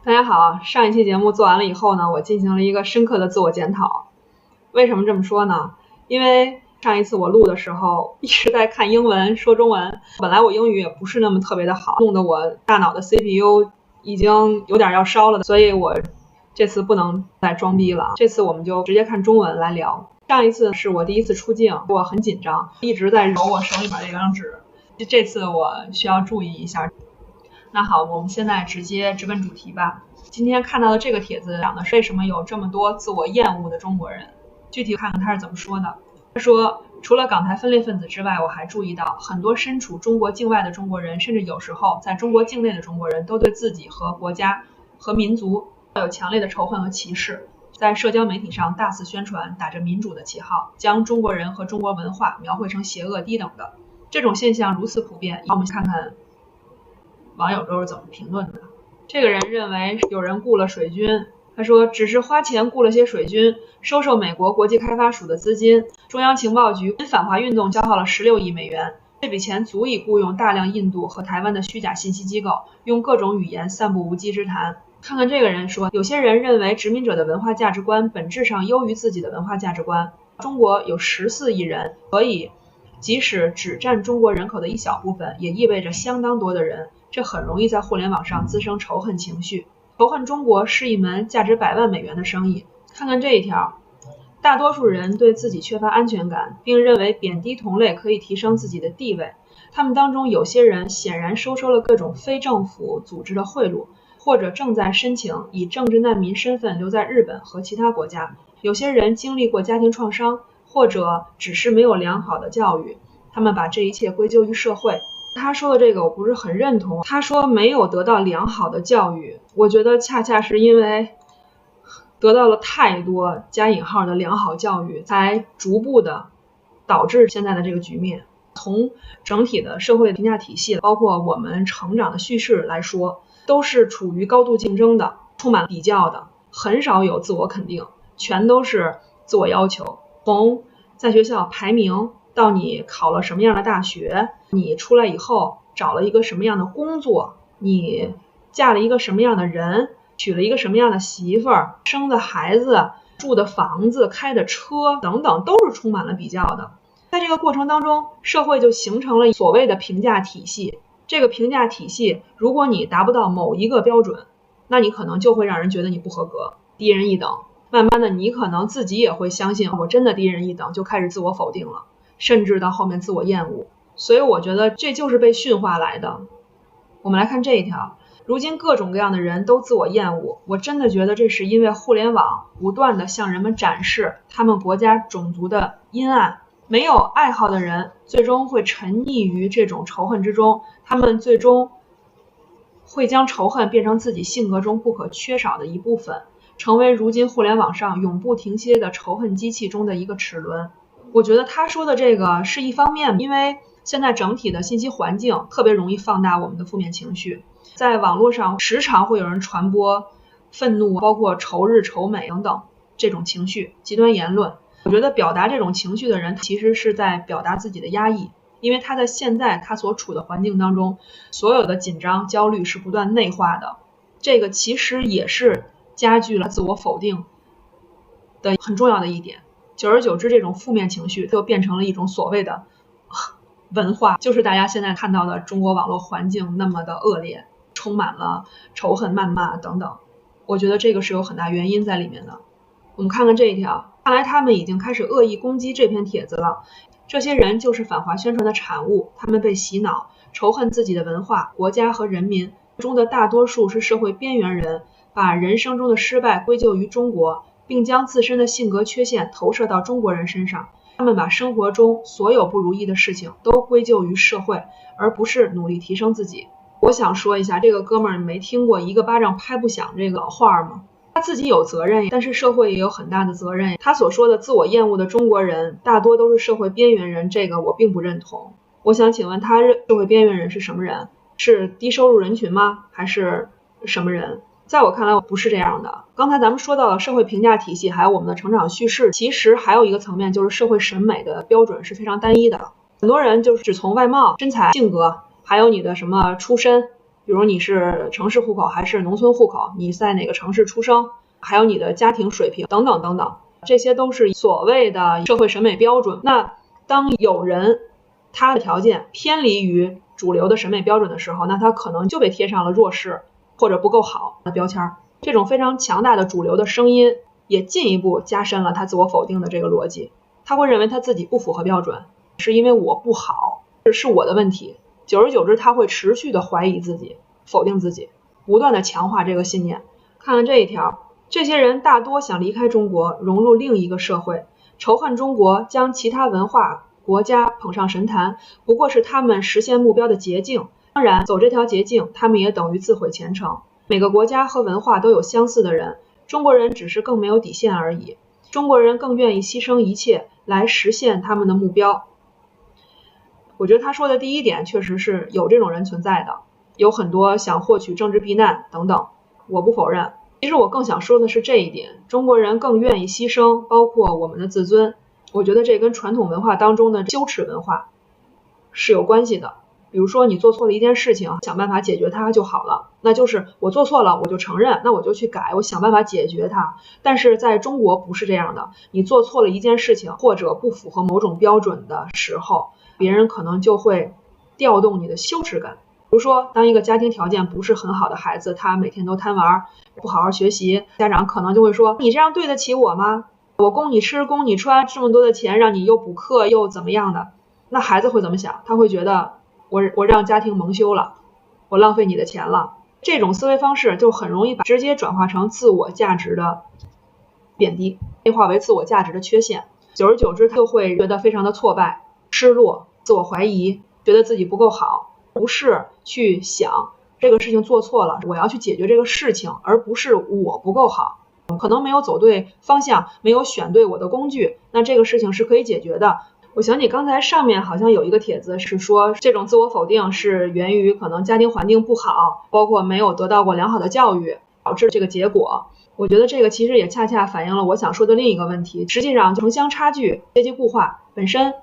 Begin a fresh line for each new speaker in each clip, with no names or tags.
大家好，上一期节目做完了以后呢，我进行了一个深刻的自我检讨。为什么这么说呢？因为上一次我录的时候一直在看英文说中文，本来我英语也不是那么特别的好，弄得我大脑的 CPU 已经有点要烧了，所以我这次不能再装逼了。这次我们就直接看中文来聊。上一次是我第一次出镜，我很紧张，一直在揉我手里边这张纸，这次我需要注意一下。那好，我们现在直接直奔主题吧。今天看到的这个帖子讲的是为什么有这么多自我厌恶的中国人。具体看看他是怎么说的。他说，除了港台分裂分子之外，我还注意到很多身处中国境外的中国人，甚至有时候在中国境内的中国人都对自己和国家和民族有强烈的仇恨和歧视，在社交媒体上大肆宣传，打着民主的旗号，将中国人和中国文化描绘成邪恶低等的。这种现象如此普遍，让我们看看网友都是怎么评论的。这个人认为有人雇了水军，他说只是花钱雇了些水军，收受美国国际开发署的资金，中央情报局反华运动消耗了16亿美元，这笔钱足以雇佣大量印度和台湾的虚假信息机构，用各种语言散布无稽之谈。看看这个人说，有些人认为殖民者的文化价值观本质上优于自己的文化价值观。中国有14亿人，所以即使只占中国人口的一小部分，也意味着相当多的人，这很容易在互联网上滋生仇恨情绪。仇恨中国是一门价值100万美元的生意。看看这一条，大多数人对自己缺乏安全感，并认为贬低同类可以提升自己的地位。他们当中有些人显然收了各种非政府组织的贿赂，或者正在申请以政治难民身份留在日本和其他国家。有些人经历过家庭创伤，或者只是没有良好的教育，他们把这一切归咎于社会。他说的这个我不是很认同，他说没有得到良好的教育，我觉得恰恰是因为得到了太多加引号的良好教育，才逐步的导致现在的这个局面。从整体的社会评价体系，包括我们成长的叙事来说，都是处于高度竞争的，充满比较的，很少有自我肯定，全都是自我要求。从在学校排名到你考了什么样的大学，你出来以后找了一个什么样的工作，你嫁了一个什么样的人，娶了一个什么样的媳妇儿，生的孩子，住的房子，开的车等等，都是充满了比较的。在这个过程当中，社会就形成了所谓的评价体系。这个评价体系，如果你达不到某一个标准，那你可能就会让人觉得你不合格，低人一等。慢慢的，你可能自己也会相信我真的低人一等，就开始自我否定了，甚至到后面自我厌恶。所以我觉得这就是被驯化来的。我们来看这一条，如今各种各样的人都自我厌恶，我真的觉得这是因为互联网不断的向人们展示他们国家种族的阴暗。没有爱好的人最终会沉溺于这种仇恨之中，他们最终会将仇恨变成自己性格中不可缺少的一部分，成为如今互联网上永不停歇的仇恨机器中的一个齿轮。我觉得他说的这个是一方面，因为现在整体的信息环境特别容易放大我们的负面情绪，在网络上时常会有人传播愤怒，包括仇日、仇美等等这种情绪、极端言论。我觉得表达这种情绪的人其实是在表达自己的压抑，因为他在现在他所处的环境当中，所有的紧张、焦虑是不断内化的，这个其实也是加剧了自我否定的很重要的一点。久而久之，这种负面情绪就变成了一种所谓的文化，就是大家现在看到的中国网络环境那么的恶劣，充满了仇恨、谩骂等等。我觉得这个是有很大原因在里面的。我们看看这一条，看来他们已经开始恶意攻击这篇帖子了。这些人就是反华宣传的产物，他们被洗脑，仇恨自己的文化、国家和人民，中的大多数是社会边缘人，把人生中的失败归咎于中国，并将自身的性格缺陷投射到中国人身上。他们把生活中所有不如意的事情都归咎于社会，而不是努力提升自己。我想说一下，这个哥们儿没听过一个巴掌拍不响这个老话吗？他自己有责任，但是社会也有很大的责任。他所说的自我厌恶的中国人大多都是社会边缘人，这个我并不认同。我想请问他社会边缘人是什么人？是低收入人群吗？还是什么人？在我看来不是这样的。刚才咱们说到了社会评价体系，还有我们的成长叙事，其实还有一个层面就是社会审美的标准是非常单一的。很多人就是只从外貌、身材、性格，还有你的什么出身比如你是城市户口还是农村户口，你在哪个城市出生，还有你的家庭水平等等等等，这些都是所谓的社会审美标准。那当有人他的条件偏离于主流的审美标准的时候，那他可能就被贴上了弱势或者不够好的标签。这种非常强大的主流的声音也进一步加深了他自我否定的这个逻辑。他会认为他自己不符合标准，是因为我不好，是我的问题。久而久之，他会持续的怀疑自己，否定自己，不断的强化这个信念。看看这一条，这些人大多想离开中国，融入另一个社会，仇恨中国，将其他文化国家捧上神坛，不过是他们实现目标的捷径。当然，走这条捷径，他们也等于自毁前程。每个国家和文化都有相似的人，中国人只是更没有底线而已。中国人更愿意牺牲一切来实现他们的目标。我觉得他说的第一点确实是有这种人存在的，有很多想获取政治避难等等，我不否认。其实我更想说的是这一点，中国人更愿意牺牲，包括我们的自尊。我觉得这跟传统文化当中的羞耻文化是有关系的。比如说你做错了一件事情，想办法解决它就好了，那就是我做错了我就承认，那我就去改，我想办法解决它。但是在中国不是这样的，你做错了一件事情或者不符合某种标准的时候，别人可能就会调动你的羞耻感。比如说当一个家庭条件不是很好的孩子，他每天都贪玩，不好好学习，家长可能就会说，你这样对得起我吗？我供你吃供你穿，这么多的钱让你又补课又怎么样的。那孩子会怎么想？他会觉得我让家庭蒙羞了，我浪费你的钱了。这种思维方式就很容易直接转化成自我价值的贬低，内化为自我价值的缺陷。久而久之，他就会觉得非常的挫败、失落、自我怀疑，觉得自己不够好，不是去想这个事情做错了，我要去解决这个事情，而不是我不够好，可能没有走对方向，没有选对我的工具，那这个事情是可以解决的。我想起刚才上面好像有一个帖子是说，这种自我否定是源于可能家庭环境不好，包括没有得到过良好的教育，导致这个结果。我觉得这个其实也恰恰反映了我想说的另一个问题，实际上城乡差距、阶级固化本身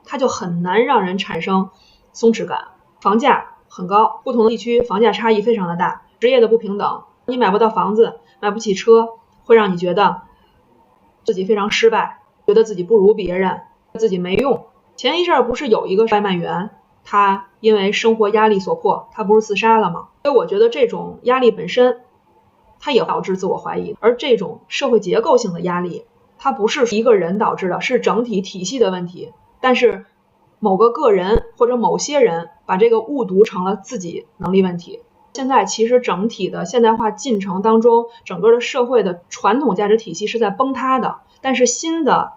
它就很难让人产生松弛感。房价很高，不同的地区房价差异非常的大，职业的不平等，你买不到房子，买不起车，会让你觉得自己非常失败，觉得自己不如别人，自己没用。前一阵儿不是有一个外卖员，他因为生活压力所迫，他不是自杀了吗？所以我觉得这种压力本身它也导致自我怀疑，而这种社会结构性的压力它不是一个人导致的，是整体体系的问题，但是某个个人或者某些人把这个误读成了自己能力问题。现在其实整体的现代化进程当中，整个的社会的传统价值体系是在崩塌的，但是新的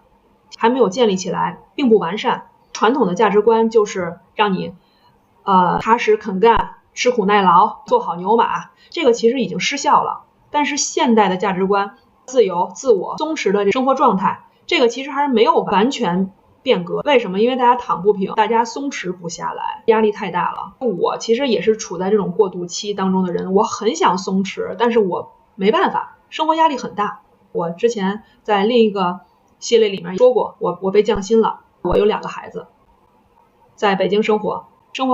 还没有建立起来，并不完善。传统的价值观就是让你踏实肯干，吃苦耐劳，做好牛马，这个其实已经失效了。但是现代的价值观，自由、自我、松弛的生活状态，这个其实还是没有完全变革。为什么？因为大家躺不平，大家松弛不下来，压力太大了。我其实也是处在这种过渡期当中的人，我很想松弛，但是我没办法，生活压力很大。我之前在另一个系列里面说过，我被降薪了，我有2个孩子，在北京生活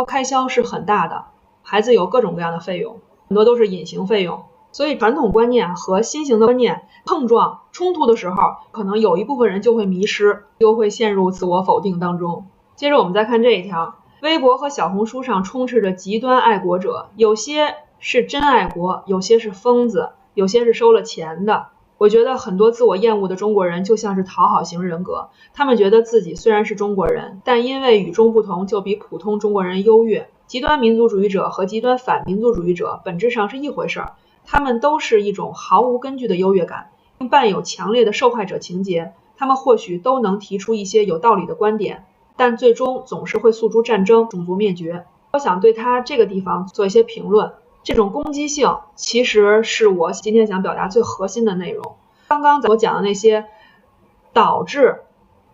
开销是很大的，孩子有各种各样的费用，很多都是隐形费用。所以传统观念和新型的观念碰撞冲突的时候，可能有一部分人就会迷失，就会陷入自我否定当中。接着我们再看这一条，微博和小红书上充斥着极端爱国者，有些是真爱国，有些是疯子，有些是收了钱的。我觉得很多自我厌恶的中国人就像是讨好型人格，他们觉得自己虽然是中国人，但因为与众不同就比普通中国人优越。极端民族主义者和极端反民族主义者本质上是一回事儿，他们都是一种毫无根据的优越感，并伴有强烈的受害者情节。他们或许都能提出一些有道理的观点，但最终总是会诉诸战争、种族灭绝。我想对他这个地方做一些评论。这种攻击性其实是我今天想表达最核心的内容。刚刚我讲的那些导致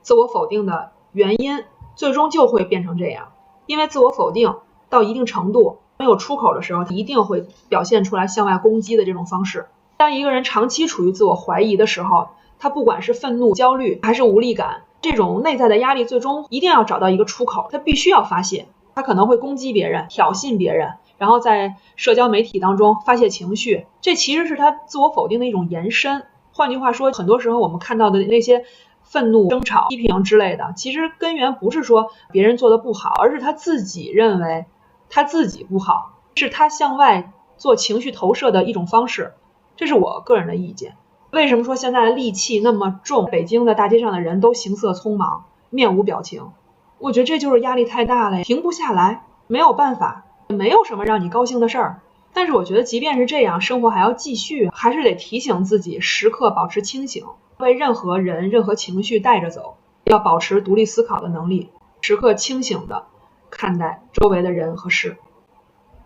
自我否定的原因，最终就会变成这样。因为自我否定到一定程度没有出口的时候，它一定会表现出来向外攻击的这种方式。当一个人长期处于自我怀疑的时候，他不管是愤怒、焦虑还是无力感，这种内在的压力最终一定要找到一个出口，他必须要发泄。他可能会攻击别人、挑衅别人，然后在社交媒体当中发泄情绪，这其实是他自我否定的一种延伸。换句话说，很多时候我们看到的那些愤怒、争吵、批评之类的，其实根源不是说别人做的不好，而是他自己认为他自己不好，是他向外做情绪投射的一种方式。这是我个人的意见。为什么说现在的戾气那么重？北京的大街上的人都行色匆忙，面无表情。我觉得这就是压力太大了，停不下来，没有办法，没有什么让你高兴的事儿。但是我觉得即便是这样，生活还要继续，还是得提醒自己时刻保持清醒，为任何人、任何情绪带着走，要保持独立思考的能力，时刻清醒的看待周围的人和事。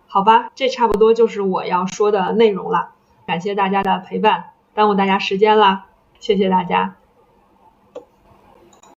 好吧，这差不多就是我要说的内容了。感谢大家的陪伴，耽误大家时间啦，谢谢大家。